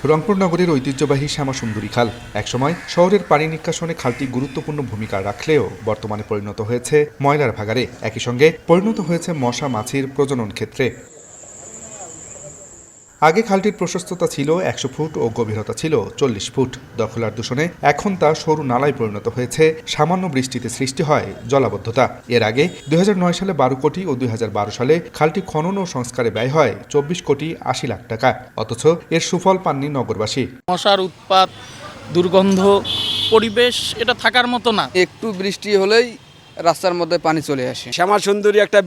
রংপুর নগরীর ঐতিহ্যবাহী শ্যামাসুন্দরী খাল একসময় শহরের পানি নিষ্কাশনে খালটি গুরুত্বপূর্ণ ভূমিকা রাখলেও বর্তমানে পরিণত হয়েছে ময়লার ভাগাড়ে। একই সঙ্গে পরিণত হয়েছে মশা মাছির প্রজনন ক্ষেত্রে। আগে খালটির প্রশস্ততা ছিল ১০০ ফুট ও গভীরতা ছিল ৪০ ফুট। দখলার দূষণে এখন তা সরু নালায় পরিণত হয়েছে। সামান্য বৃষ্টিতে সৃষ্টি হয় জলাবদ্ধতা। এর আগে ২০০৯ সালে ১২ কোটি ও ২০১২ সালে খালটি খনন ও সংস্কারে ব্যয় হয় ২৪ কোটি ৮০ লাখ টাকা। অথচ এর সুফল পাননি নগরবাসী। মশার উৎপাত, দুর্গন্ধ, পরিবেশ এটা থাকার মতো না। একটু বৃষ্টি হলেই রাস্তার মধ্যে পানি চলে আসে। শ্যামাসুন্দরী একটা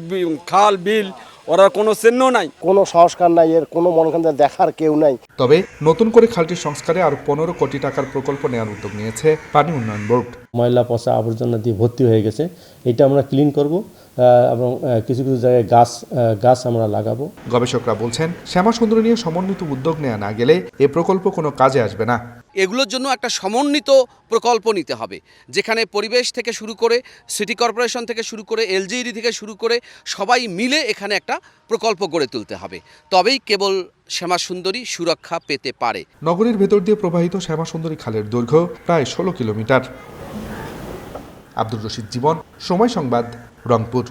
খাল বিল, ওরা কোনো চিহ্ন নাই, কোনো সংস্কার নাই, এর কোনো মনে দেখার কেউ নাই। তবে নতুন করে খালটির সংস্কারে আরো ১৫ কোটি টাকার প্রকল্প নেওয়ার উদ্যোগ নিয়েছে পানি উন্নয়ন বোর্ড। ময়লা পচা আবর্জনা দিয়ে ভর্তি হয়ে গেছে, এটা আমরা ক্লিন করব এবং কিছু কিছু জায়গায় গাছ আমরা লাগাবো। গবেষকরা বলছেন, শ্যামাসুন্দরী নিয়ে সমন্বিত উদ্যোগ নেওয়া না গেলে এ প্রকল্প কোনো কাজে আসবে না। এগুলোর জন্য একটা সমন্বিত প্রকল্প নিতে হবে, যেখানে পরিবেশ থেকে শুরু করে সিটি কর্পোরেশন থেকে শুরু করে এলজিইডি থেকে শুরু করে সবাই মিলে এখানে একটা প্রকল্প গড়ে তুলতে হবে। তবেই কেবল শ্যামাসুন্দরী সুরক্ষা পেতে পারে। নগরীর ভেতর দিয়ে প্রবাহিত শ্যামাসুন্দরী খালের দৈর্ঘ্য প্রায় ১৬ কিলোমিটার। আব্দুর রশিদ জীবন, সময় সংবাদ, রংপুর।